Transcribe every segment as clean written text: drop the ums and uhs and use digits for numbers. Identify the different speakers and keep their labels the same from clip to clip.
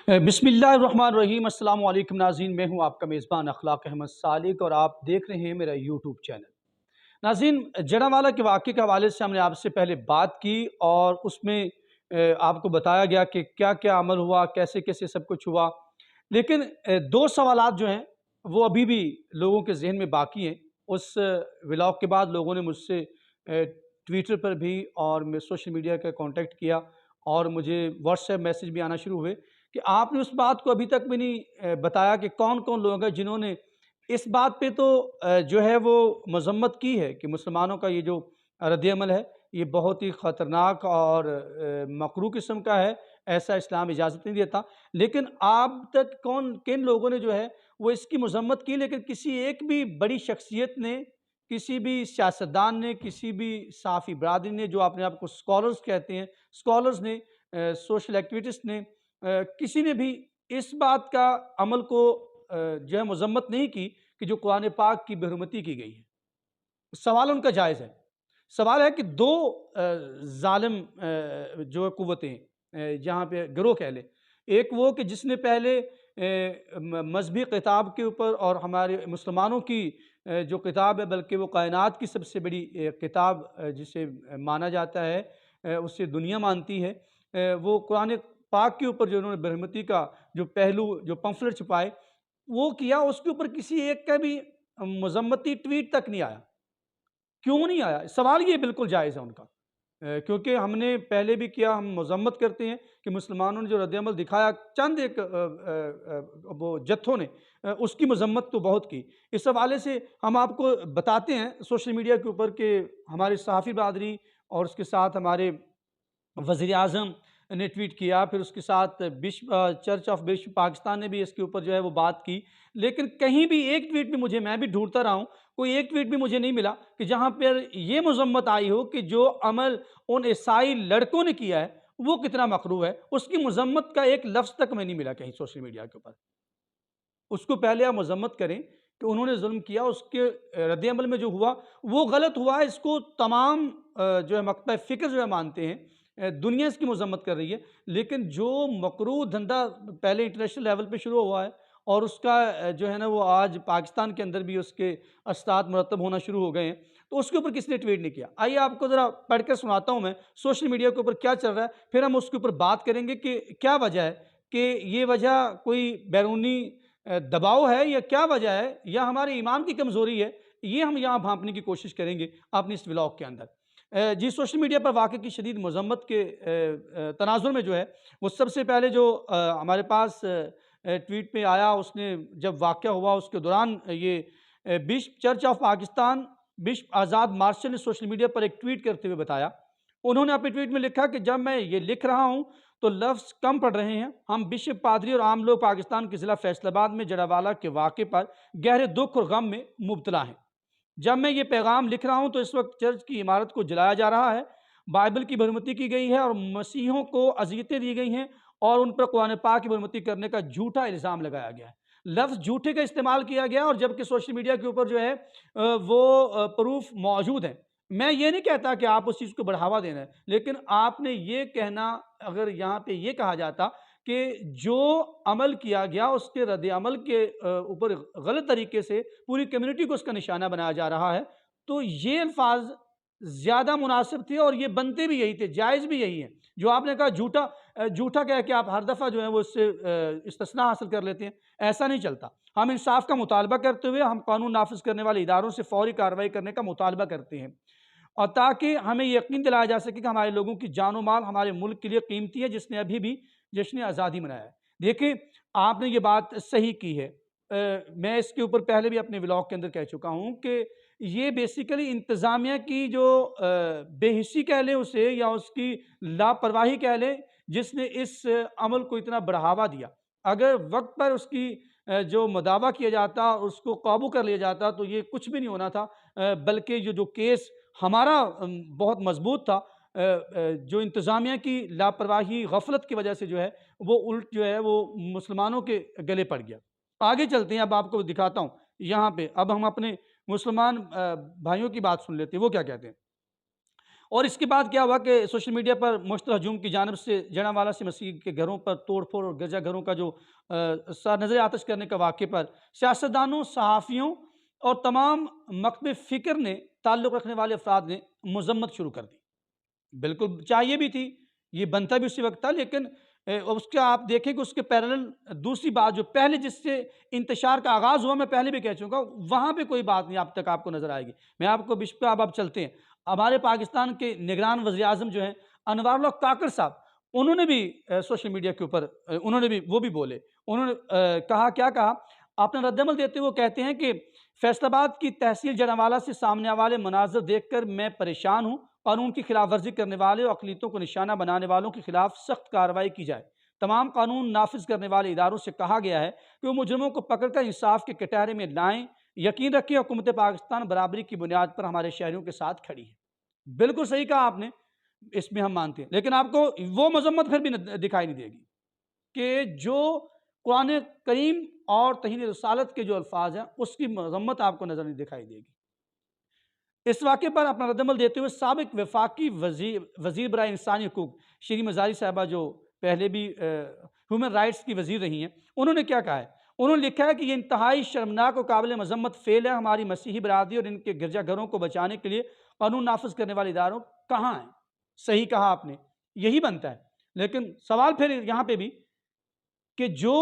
Speaker 1: بسم اللہ الرحمن الرحیم۔ السلام علیکم ناظرین، میں ہوں آپ کا میزبان اخلاق احمد سالک اور آپ دیکھ رہے ہیں میرا یوٹیوب چینل۔ ناظرین، جڑانوالہ کے واقعے کے حوالے سے ہم نے آپ سے پہلے بات کی اور اس میں آپ کو بتایا گیا کہ کیا کیا عمل ہوا، کیسے کیسے سب کچھ ہوا، لیکن دو سوالات جو ہیں وہ ابھی بھی لوگوں کے ذہن میں باقی ہیں۔ اس ولاگ کے بعد لوگوں نے مجھ سے ٹویٹر پر بھی اور سوشل میڈیا کا کانٹیکٹ کیا اور مجھے واٹس ایپ میسیج بھی آنا شروع ہوئے کہ آپ نے اس بات کو ابھی تک بھی نہیں بتایا کہ کون کون لوگ ہیں جنہوں نے اس بات پہ تو جو ہے وہ مذمت کی ہے کہ مسلمانوں کا یہ جو رد عمل ہے یہ بہت ہی خطرناک اور مکروہ قسم کا ہے، ایسا اسلام اجازت نہیں دیتا، لیکن آپ تک کن لوگوں نے جو ہے وہ اس کی مذمت کی، لیکن کسی ایک بھی بڑی شخصیت نے، کسی بھی سیاستدان نے، کسی بھی صحافی برادری نے جو اپنے آپ کو اسکالرز کہتے ہیں، اسکالرز نے، سوشل ایکٹیویسٹ نے، کسی نے بھی اس بات کا عمل کو جو ہے مذمت نہیں کی کہ جو قرآن پاک کی بے حرمتی کی گئی ہے۔ سوال ان کا جائز ہے۔ سوال ہے کہ دو ظالم جو قوتیں جہاں پہ گروہ کہہ لیں، ایک وہ کہ جس نے پہلے مذہبی کتاب کے اوپر اور ہمارے مسلمانوں کی جو کتاب ہے، بلکہ وہ کائنات کی سب سے بڑی کتاب جسے مانا جاتا ہے، اسے دنیا مانتی ہے، وہ قرآن پاک کے اوپر جو انہوں نے برہمتی کا جو پہلو جو پمفلٹ چھپائے وہ کیا، اس کے اوپر کسی ایک کا بھی مذمتی ٹویٹ تک نہیں آیا۔ کیوں نہیں آیا؟ سوال یہ بالکل جائز ہے ان کا، کیونکہ ہم نے پہلے بھی کیا، ہم مذمت کرتے ہیں کہ مسلمانوں نے جو رد عمل دکھایا، چند ایک وہ جتھوں نے اس کی مذمت تو بہت کی۔ اس حوالے سے ہم آپ کو بتاتے ہیں سوشل میڈیا کے اوپر کہ ہمارے صحافی برادری اور اس کے ساتھ ہمارے وزیر اعظم نے ٹویٹ کیا، پھر اس کے ساتھ چرچ آف بشپ پاکستان نے بھی اس کے اوپر جو ہے وہ بات کی، لیکن کہیں بھی ایک ٹویٹ بھی میں بھی ڈھونڈتا رہا ہوں، کوئی ایک ٹویٹ بھی مجھے نہیں ملا کہ جہاں پر یہ مذمت آئی ہو کہ جو عمل ان عیسائی لڑکوں نے کیا ہے وہ کتنا مکروہ ہے، اس کی مذمت کا ایک لفظ تک میں نہیں ملا کہیں سوشل میڈیا کے اوپر۔ اس کو پہلے آپ مذمت کریں کہ انہوں نے ظلم کیا، اس کے رد عمل میں جو ہوا وہ غلط ہوا، اس کو تمام جو ہے مکتب فکر جو ہے مانتے ہیں، دنیا اس کی مذمت کر رہی ہے، لیکن جو مکروہ دھندا پہلے انٹرنیشنل لیول پہ شروع ہوا ہے اور اس کا جو ہے نا وہ آج پاکستان کے اندر بھی اس کے اسناد مرتب ہونا شروع ہو گئے ہیں، تو اس کے اوپر کس نے ٹویٹ نہیں کیا؟ آئیے آپ کو ذرا پڑھ کر سناتا ہوں میں سوشل میڈیا کے اوپر کیا چل رہا ہے، پھر ہم اس کے اوپر بات کریں گے کہ کیا وجہ ہے، کہ یہ وجہ کوئی بیرونی دباؤ ہے یا کیا وجہ ہے، یا ہمارے ایمان کی کمزوری ہے، یہ ہم یہاں بھانپنے کی کوشش کریں گے اپنی اس ولاگ کے اندر۔ جی، سوشل میڈیا پر واقع کی شدید مذمت کے تناظر میں جو ہے وہ سب سے پہلے جو ہمارے پاس ٹویٹ پہ آیا، اس نے جب واقعہ ہوا اس کے دوران یہ bishop church of Pakistan bishop Azad Marshall نے سوشل میڈیا پر ایک ٹویٹ کرتے ہوئے بتایا، انہوں نے اپنے ٹویٹ میں لکھا کہ جب میں یہ لکھ رہا ہوں تو لفظ کم پڑ رہے ہیں، ہم بشپ، پادری اور عام لوگ پاکستان کے ضلع فیصل آباد میں جڑانوالہ کے واقعے پر گہرے دکھ اور غم میں مبتلا ہیں۔ جب میں یہ پیغام لکھ رہا ہوں تو اس وقت چرچ کی عمارت کو جلایا جا رہا ہے، بائبل کی برہمتی کی گئی ہے اور مسیحیوں کو اذیتیں دی گئی ہیں اور ان پر قرآن پاک کی برہمتی کرنے کا جھوٹا الزام لگایا گیا ہے۔ لفظ جھوٹے کا استعمال کیا گیا، اور جبکہ سوشل میڈیا کے اوپر جو ہے وہ پروف موجود ہیں۔ میں یہ نہیں کہتا کہ آپ اس چیز کو بڑھاوا دینا ہے، لیکن آپ نے یہ کہنا، اگر یہاں پہ یہ کہا جاتا کہ جو عمل کیا گیا اس کے رد عمل کے اوپر غلط طریقے سے پوری کمیونٹی کو اس کا نشانہ بنایا جا رہا ہے، تو یہ الفاظ زیادہ مناسب تھے اور یہ بنتے بھی یہی تھے، جائز بھی یہی ہیں۔ جو آپ نے کہا جھوٹا کہہ کے آپ ہر دفعہ جو ہے وہ اس سے استثناء حاصل کر لیتے ہیں، ایسا نہیں چلتا۔ ہم انصاف کا مطالبہ کرتے ہوئے ہم قانون نافذ کرنے والے اداروں سے فوری کارروائی کرنے کا مطالبہ کرتے ہیں، اور تاکہ ہمیں یقین دلایا جا سکے کہ ہمارے لوگوں کی جان و مال ہمارے ملک کے لیے قیمتی ہے، جس نے ابھی بھی جشن آزادی منایا ہے۔ دیکھیں، آپ نے یہ بات صحیح کی ہے، میں اس کے اوپر پہلے بھی اپنے ولاگ کے اندر کہہ چکا ہوں کہ یہ بیسیکلی انتظامیہ کی جو بے حسی کہہ لیں اسے، یا اس کی لاپرواہی کہہ لیں، جس نے اس عمل کو اتنا بڑھاوا دیا۔ اگر وقت پر اس کی جو مداوع کیا جاتا، اس کو قابو کر لیا جاتا، تو یہ کچھ بھی نہیں ہونا تھا، بلکہ یہ جو کیس ہمارا بہت مضبوط تھا، جو انتظامیہ کی لاپرواہی، غفلت کی وجہ سے جو ہے وہ الٹ جو ہے وہ مسلمانوں کے گلے پڑ گیا۔ آگے چلتے ہیں، اب آپ کو دکھاتا ہوں یہاں پہ، اب ہم اپنے مسلمان بھائیوں کی بات سن لیتے ہیں، وہ کیا کہتے ہیں۔ اور اس کے بعد کیا ہوا کہ سوشل میڈیا پر مشترکہ ہجوم کی جانب سے جڑانوالہ سے مسیح کے گھروں پر توڑ پھوڑ اور گرجا گھروں کا جو نظر آتش کرنے کا واقعے پر سیاستدانوں، صحافیوں اور تمام مکتب فکر نے تعلق رکھنے والے افراد نے مذمت شروع کر دی۔ بالکل چاہیے بھی تھی، یہ بنتا بھی اسی وقت تھا، لیکن اس کا آپ دیکھیں کہ اس کے پیرلل دوسری بات جو پہلے جس سے انتشار کا آغاز ہوا، میں پہلے بھی کہہ چکا، وہاں پہ کوئی بات نہیں اب تک آپ کو نظر آئے گی۔ میں آپ کو بشپ اب چلتے ہیں، ہمارے پاکستان کے نگران وزیر اعظم جو ہیں انوار اللہ کاکڑ صاحب، انہوں نے بھی سوشل میڈیا کے اوپر انہوں نے بھی وہ بھی بولے، انہوں نے کہا، کیا کہا، اپنا رد عمل دیتے ہوئے کہتے ہیں کہ فیصل آباد کی تحصیل جڑانوالہ سے سامنے والے مناظر دیکھ کر میں پریشان ہوں۔ قانون کی خلاف ورزی کرنے والے اور اقلیتوں کو نشانہ بنانے والوں کے خلاف سخت کارروائی کی جائے۔ تمام قانون نافذ کرنے والے اداروں سے کہا گیا ہے کہ وہ مجرموں کو پکڑ کر انصاف کے کٹہرے میں لائیں۔ یقین رکھیں حکومت پاکستان برابری کی بنیاد پر ہمارے شہریوں کے ساتھ کھڑی ہے۔ بالکل صحیح کہا آپ نے، اس میں ہم مانتے ہیں، لیکن آپ کو وہ مذمت پھر بھی دکھائی نہیں دے گی کہ جو قرآن کریم اور توہین رسالت کے جو الفاظ ہیں اس کی مذمت آپ کو نظر نہیں دکھائی دے گی۔ اس واقعے پر اپنا رد عمل دیتے ہوئے سابق وفاقی وزیر برائے انسانی حقوق شیریں مزاری صاحبہ، جو پہلے بھی ہیومن رائٹس کی وزیر رہی ہیں، انہوں نے کیا کہا ہے؟ انہوں نے لکھا ہے کہ یہ انتہائی شرمناک اور قابل مذمت فعل ہے۔ ہماری مسیحی برادری اور ان کے گرجا گھروں کو بچانے کے لیے قانون نافذ کرنے والے اداروں کہاں ہیں؟ صحیح کہا آپ نے، یہی بنتا ہے، لیکن سوال پھر یہاں پہ بھی کہ جو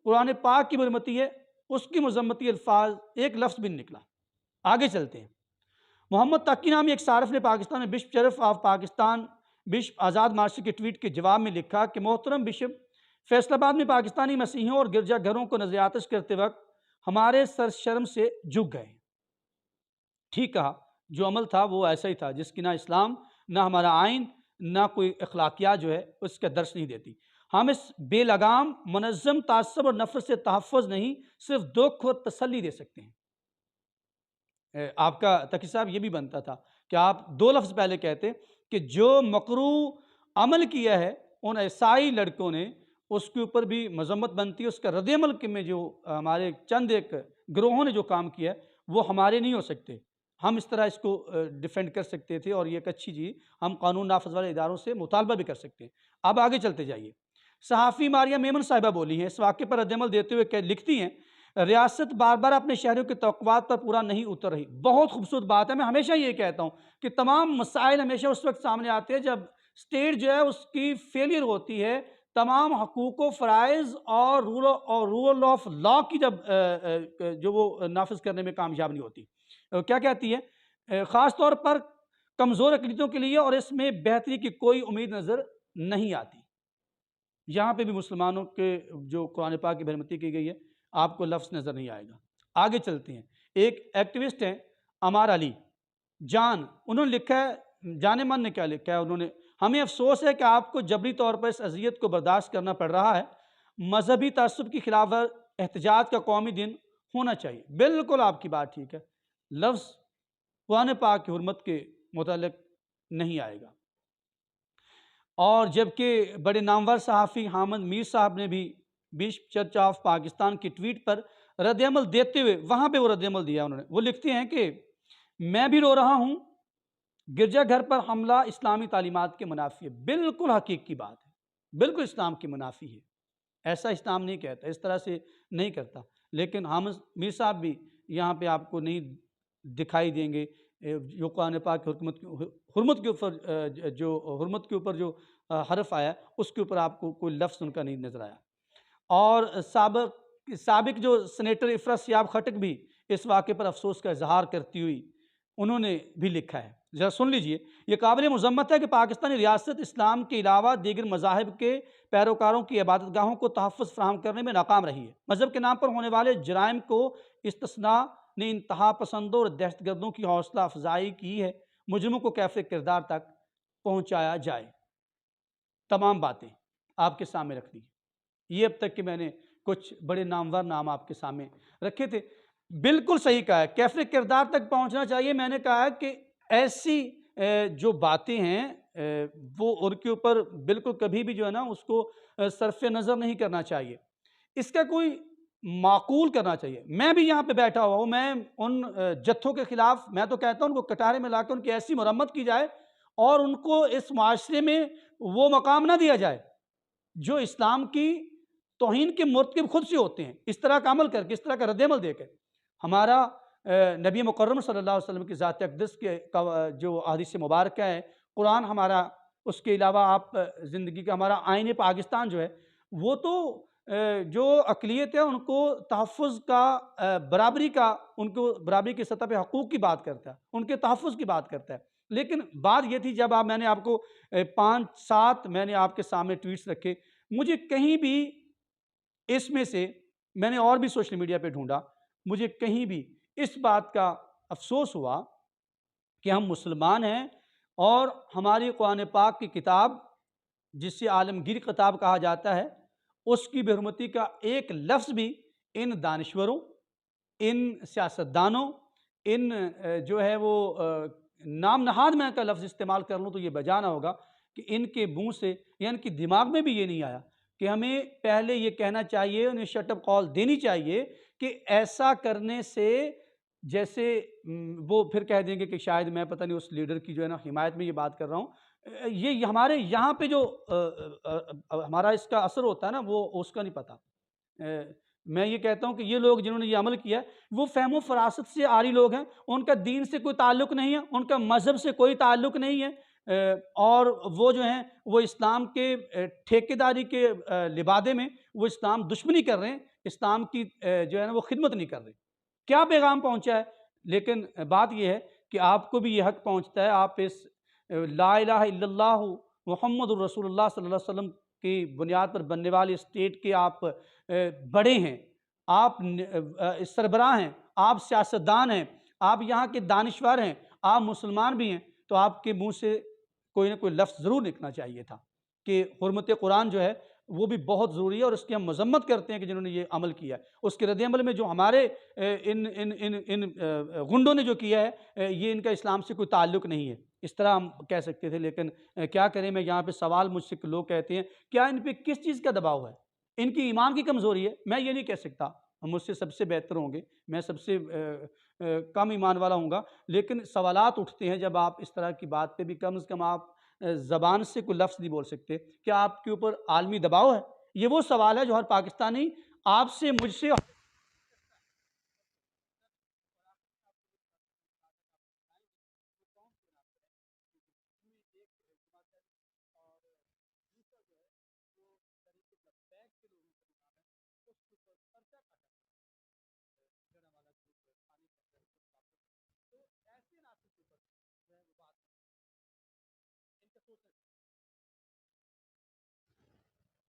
Speaker 1: قرآن پاک کی مرمتی ہے اس کی مذمتی الفاظ ایک لفظ بھی نہیں نکلا۔ آگے چلتے ہیں۔ محمد تقی نامی ایک صارف نے پاکستان میں bishop Sharaf of Pakistan bishop Azad marshal K tweet کے جواب میں لکھا کہ محترم بشپ، فیصل آباد میں پاکستانی مسیحیوں اور گرجا گھروں کو نذر آتش کرتے وقت ہمارے سر شرم سے جھک گئے۔ ٹھیک کہا، جو عمل تھا وہ ایسا ہی تھا جس کی نہ اسلام، نہ ہمارا آئین، نہ کوئی اخلاقیات جو ہے اس کا درس نہیں دیتی۔ ہم اس بے لگام منظم تعصب اور نفرت سے تحفظ نہیں، صرف دکھ اور تسلی دے سکتے ہیں۔ آپ کا تقی صاحب یہ بھی بنتا تھا کہ آپ دو لفظ پہلے کہتے کہ جو مکروہ عمل کیا ہے ان عیسائی لڑکوں نے، اس کے اوپر بھی مذمت بنتی ہے۔ اس کا رد عمل میں جو ہمارے چند ایک گروہوں نے جو کام کیا ہے وہ ہمارے نہیں ہو سکتے، ہم اس طرح اس کو ڈیفینڈ کر سکتے تھے، اور یہ ایک اچھی چیز ہم قانون نافذ والے اداروں سے مطالبہ بھی کر سکتے ہیں۔ اب آگے چلتے جائیے۔ صحافی ماریہ میمن صاحبہ بولی ہیں، اس واقعے پر رد عمل دیتے ہوئے لکھتی ہیں، ریاست بار بار اپنے شہریوں کی توقعات پر پورا نہیں اتر رہی۔ بہت خوبصورت بات ہے، میں ہمیشہ یہ کہتا ہوں کہ تمام مسائل ہمیشہ اس وقت سامنے آتے ہیں جب اسٹیٹ جو ہے اس کی فیلئر ہوتی ہے، تمام حقوق و فرائض اور رول آف لا کی جب جو وہ نافذ کرنے میں کامیاب نہیں ہوتی۔ کیا کہتی ہے؟ خاص طور پر کمزور اقلیتوں کے لیے، اور اس میں بہتری کی کوئی امید نظر نہیں آتی۔ یہاں پہ بھی مسلمانوں کے جو قرآن پاک کی برمتی کی گئی ہے، آپ کو لفظ نظر نہیں آئے گا۔ آگے چلتے ہیں۔ ایک ایکٹیوسٹ ہیں امار علی جان، انہوں نے لکھا ہے، جان من نے کیا لکھا ہے؟ انہوں نے، ہمیں افسوس ہے کہ آپ کو جبری طور پر اس اذیت کو برداشت کرنا پڑ رہا ہے۔ مذہبی تعصب کی خلاف احتجاج کا قومی دن ہونا چاہیے۔ بالکل آپ کی بات ٹھیک ہے، لفظ قرآن پاک کی حرمت کے متعلق نہیں آئے گا۔ اور جبکہ بڑے نامور صحافی حامد میر صاحب نے بھی بشپ چرچ آف پاکستان کی ٹویٹ پر رد عمل دیتے ہوئے، وہاں پہ وہ رد عمل دیا انہوں نے، وہ لکھتے ہیں کہ میں بھی رو رہا ہوں، گرجا گھر پر حملہ اسلامی تعلیمات کے منافی ہے۔ بالکل حقیقی بات ہے، بالکل اسلام کی منافی ہے، ایسا اسلام نہیں کہتا، اس طرح سے نہیں کرتا۔ لیکن حامد میر صاحب بھی یہاں پہ آپ کو نہیں دکھائی دیں گے جو قرآن پاک حرمت کے اوپر جو حرف آیا اس کے اوپر آپ کو کوئی لفظ ان کا نہیں نظر آیا۔ اور سابق جو سینیٹر افرا سیاب خٹک بھی اس واقعے پر افسوس کا اظہار کرتی ہوئی انہوں نے بھی لکھا ہے، ذرا سن لیجئے۔ یہ قابل مذمت ہے کہ پاکستانی ریاست اسلام کے علاوہ دیگر مذاہب کے پیروکاروں کی عبادت گاہوں کو تحفظ فراہم کرنے میں ناکام رہی ہے۔ مذہب کے نام پر ہونے والے جرائم کو استثناء نے انتہا پسندوں اور دہشت گردوں کی حوصلہ افزائی کی ہے۔ مجرموں کو کیفر کردار تک پہنچایا جائے۔ تمام باتیں آپ کے سامنے رکھ دی۔ یہ اب تک کہ میں نے کچھ بڑے نامور نام آپ کے سامنے رکھے تھے۔ بالکل صحیح کہا ہے، کیفر کردار تک پہنچنا چاہیے۔ میں نے کہا کہ ایسی جو باتیں ہیں وہ ان کے اوپر بالکل کبھی بھی جو ہے نا اس کو صرف نظر نہیں کرنا چاہیے، اس کا کوئی معقول کرنا چاہیے۔ میں بھی یہاں پہ بیٹھا ہوا ہوں، میں ان جتھوں کے خلاف، میں تو کہتا ہوں ان کو کٹارے میں لا کے ان کی ایسی مرمت کی جائے اور ان کو اس معاشرے میں وہ مقام نہ دیا جائے جو اسلام کی توہین کے مرتکب خود سے ہوتے ہیں، اس طرح کا عمل کر کے، اس طرح کا رد عمل دے کے ہمارا نبی مکرم صلی اللہ علیہ وسلم کی ذات اقدس کے جو احادیث مبارکہ ہے، قرآن ہمارا، اس کے علاوہ آپ زندگی کا ہمارا آئین پاکستان جو ہے وہ تو جو اقلیت ہے ان کو تحفظ کا، برابری کا، ان کو برابری کی سطح پہ حقوق کی بات کرتا ہے، ان کے تحفظ کی بات کرتا ہے۔ لیکن بات یہ تھی جب میں نے آپ کو 5-7 میں نے آپ کے سامنے ٹویٹس رکھے، مجھے کہیں بھی اس میں سے، میں نے اور بھی سوشل میڈیا پہ ڈھونڈا، مجھے کہیں بھی اس بات کا افسوس ہوا کہ ہم مسلمان ہیں اور ہماری قرآن پاک کی کتاب جسے عالمگیر کتاب کہا جاتا ہے، اس کی بے حرمتی کا ایک لفظ بھی ان دانشوروں، ان سیاستدانوں، ان جو ہے وہ نام نہاد میں کا لفظ استعمال کر لوں تو یہ بجا نہ ہوگا کہ ان کے منہ سے یا ان کی دماغ میں بھی یہ نہیں آیا کہ ہمیں پہلے یہ کہنا چاہیے، انہیں شٹ اپ کال دینی چاہیے کہ ایسا کرنے سے جیسے وہ پھر کہہ دیں گے کہ شاید میں پتہ نہیں اس لیڈر کی جو ہے نا حمایت میں یہ بات کر رہا ہوں، یہ ہمارے یہاں پہ جو ہمارا اس کا اثر ہوتا ہے نا وہ اس کا نہیں پتہ۔ میں یہ کہتا ہوں کہ یہ لوگ جنہوں نے یہ عمل کیا ہے وہ فہم و فراست سے عاری لوگ ہیں، ان کا دین سے کوئی تعلق نہیں ہے، ان کا مذہب سے کوئی تعلق نہیں ہے، اور وہ جو ہیں وہ اسلام کے ٹھیکیداری کے لبادے میں وہ اسلام دشمنی کر رہے ہیں، اسلام کی جو ہے نا وہ خدمت نہیں کر رہے۔ کیا پیغام پہنچا ہے؟ لیکن بات یہ ہے کہ آپ کو بھی یہ حق پہنچتا ہے، آپ اس لا الہ الا اللہ محمد الرسول اللہ صلی اللہ علیہ وسلم کی بنیاد پر بننے والی اسٹیٹ کے آپ بڑے ہیں، آپ سربراہ ہیں، آپ سیاستدان ہیں، آپ یہاں کے دانشور ہیں، آپ مسلمان بھی ہیں، تو آپ کے منہ سے کوئی نہ کوئی لفظ ضرور نکلنا چاہیے تھا کہ حرمت قرآن جو ہے وہ بھی بہت ضروری ہے، اور اس کی ہم مذمت کرتے ہیں کہ جنہوں نے یہ عمل کیا ہے۔ اس کے رد عمل میں جو ہمارے ان غنڈوں نے جو کیا ہے، یہ ان کا اسلام سے کوئی تعلق نہیں ہے، اس طرح ہم کہہ سکتے تھے، لیکن کیا کریں، میں یہاں پہ سوال مجھ سے لوگ کہتے ہیں کیا ان پہ کس چیز کا دباؤ ہے؟ ان کی ایمان کی کمزوری ہے؟ میں یہ نہیں کہہ سکتا، مجھ سے سب سے بہتر ہوں گے، میں سب سے کم ایمان والا ہوں گا، لیکن سوالات اٹھتے ہیں جب آپ اس طرح کی بات پہ بھی کم از کم آپ زبان سے کوئی لفظ نہیں بول سکتے، کیا آپ کے اوپر عالمی دباؤ ہے؟ یہ وہ سوال ہے جو ہر پاکستانی آپ سے، مجھ سے